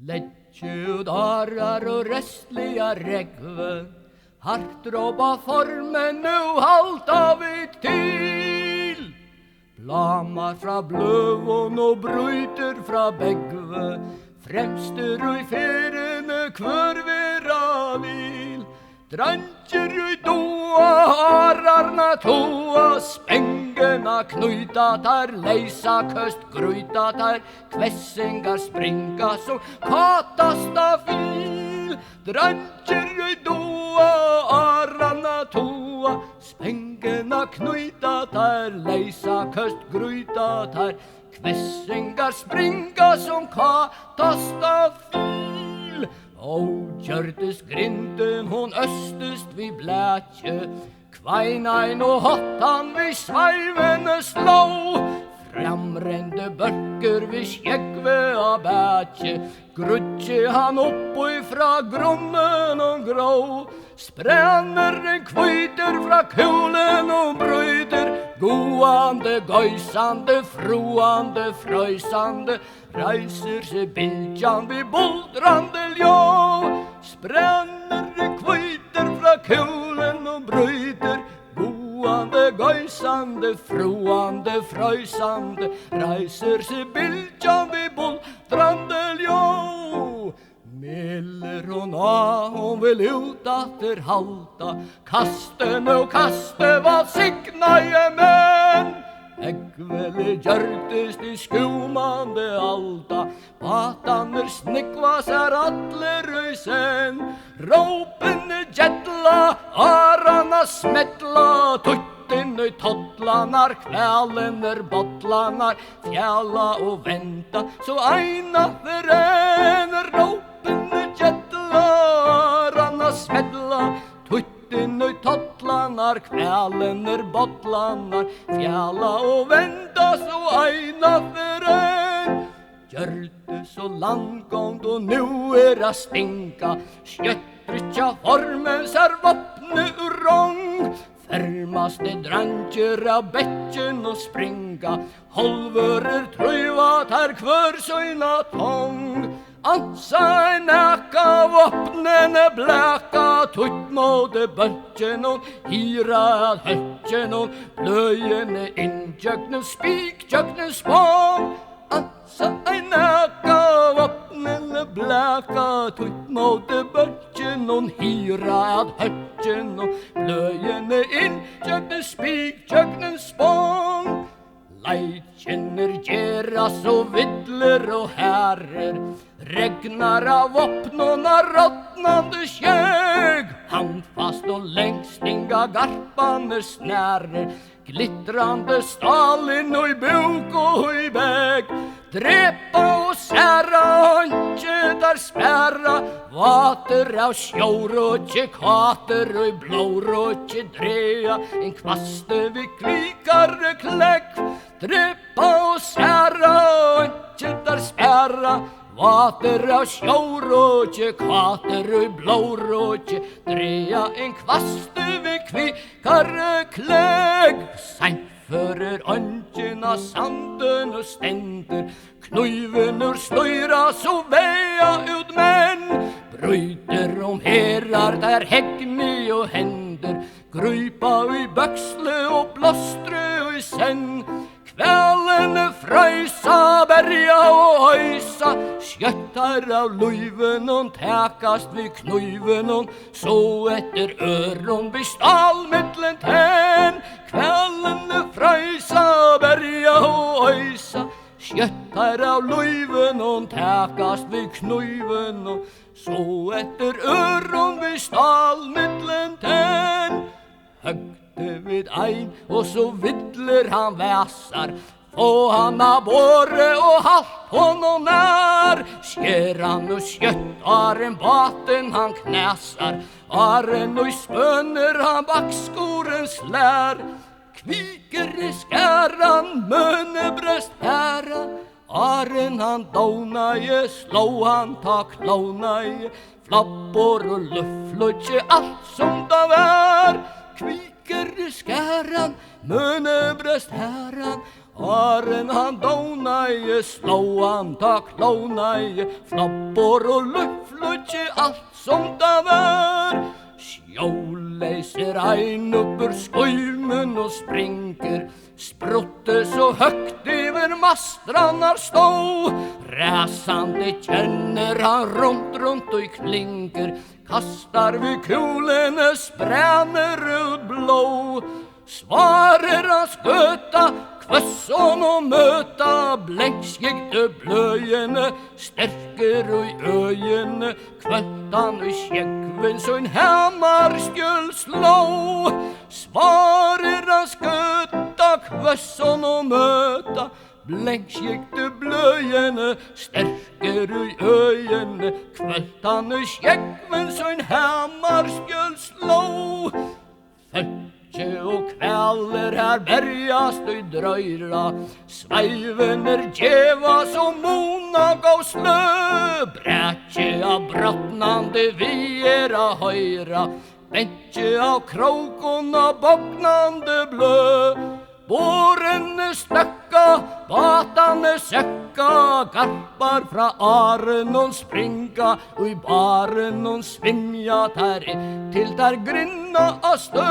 Lägge ut arar och röstliga regve, hart dråba formen nu halta vi till. Blamar fra bløvån og bryter fra begve, fremster og i ferene kvør vera vil. Dranger i doa, ararna toa, spengena knuita tar, leisa køst gruita tar, kvessingar springa som katasta fil. Dranger i doa, ararna toa, spengena knuita tar, leisa køst gruita tar, kvessingar springa som katasta fil. Og gjørtes grinden hon østest vi blætje, kveinain og hottan vi sveivene slå. Framrende bøkker vi skjegve av bætje, grutje han oppo ifra grunnen og grå. Sprenner en kvøyter fra kulen og brøyter, goande, gøysande, froande, frøysande, reiser seg bildjan vi buldrande ljå. Sprenner en kvøyter fra kulen og brøyter, goande, gøysande, froande, frøysande, reiser seg bildjan vi buldrande ljå. Meller hon av, hon vill ut atter halta, kasten og kaste vad signa je menn. Eggveli gjørtest i skumande alta, bataner snikvas atler i sen. Råpene gjettla, arana smetla, tuttinøy tottlanar, kvælener bottlanar, fjalla og venta, så eina forener. Råpene gjettla, arana smetla, tuttinøy tottlanar, kvælener bottlanar, fjalla og venta, så eina foren. Gjørte så landgångt og nu a stinka, skjøttrytja formens våpne ur rong. Fermaste dranger av bekken og springa, holvører trøyvat her kvør søyna tong. Ansa en eka våpnene blæka, tutt måte bøtjen og hira ad høtjen og bløyene inntjøkne, spiktjøkne spång. Ansa en eka våpnene blæka, tutt måte bøtjen og hira ad høtjen og bløyene inntjøkne, spiktjøkne spång. Leitjenner gjeras og vidler og herrer, regnar av våpnona råtnande skjeg. Handfast og lengstinga garpane snærer, glittrande stalin og i buk og i beg. Drepa og særa, håndje der spæra, vater av sjåråtje, kater og i blåråtje drea, en kvaste vi kvikare klekk. Drepa og særa, håndje der spæra, vater av sjåråtje, kater og i blåråtje drea, en kvaste vi kvikare klekk. Seint fører ønsken av sanden og stender, knuiven ur sløyra så vea ut menn. Bryter om herar der hegni og hender, grypa i bøksle og blåstre og i senn. Kvællene frøysa, berja og høysa, skjøttar av luiven og tekast vi knuiven og så etter øron vi stal mittlen tenn. Kvællene frøysa, berja og høysa, skjøttar av luiven og tekast vi knuiven og så etter øron vi stal mittlen tenn. Høgte vid ein, og så vidler han væsar, få han av båre og halt honom nær. Skjer han og skjøtt, aren baten han knæsar, aren og spønner han bakskoren slær. Kviker i skæran, mønebrøst hæra, aren han dånaje, slå han ta klånaje, flappor og lufflutje, alt som da vær. Kviker i skæran, mønebrøst hæran, Aren han dånaje, slå han ta klånaje, flappor och luftflutje, allt som det var. Sjåleiser ein upp ur skulmen och sprinker, sprutte så högt över mastrannar stå. Räsande känner han runt och i klinker, kastar vid kulene, spränner ut blå. Svarer han sköta, kvösson och möta, blänks gick det blöjene, stärker och i öjene, kvöttan och käckven så en hämmar skulle slå. Svarer han sköta, kvösson och möta, blänks gick det blöjene, stärker och i öjene, kvöttan och käckven så en hämmar skulle slå. Och kvällar här bergast och dröjra, svajvener djevas och mona gav slö. Brätje av brottnande viera höjra, bäntje av krokon och bocknande blö. Båren är stöcka, batan är söcka, garpar fra aren och springa, och i baren och svimja till där grinna och stö.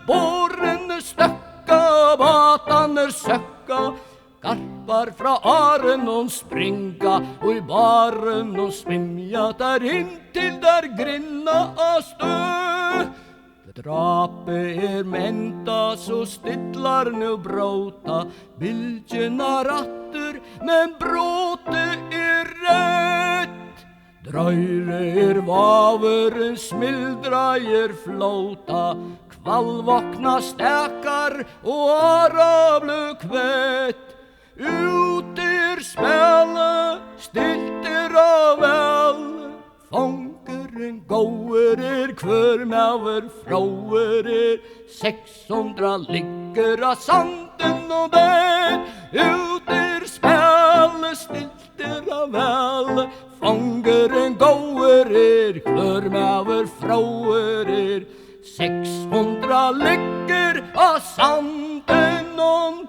Båren är stöcka, batan är söcka, garpar fra aren och springa, och i baren och svimja till där grinna och stö. Drape er menta så stittlar nu bråta, bildjena ratter men bråte är rätt. Dröjre er vaver, smildra er flåta, kvallvakna stäkar och arablu kvätt. Ut er spela, stilt er av väl, fångeren gåer er, kvörmäver fråer er, 600 ligger av sanden och bär. Ut er spela, stilt er av väl, fångeren gåer er, kvörmäver fråer er, 600 ligger av sanden och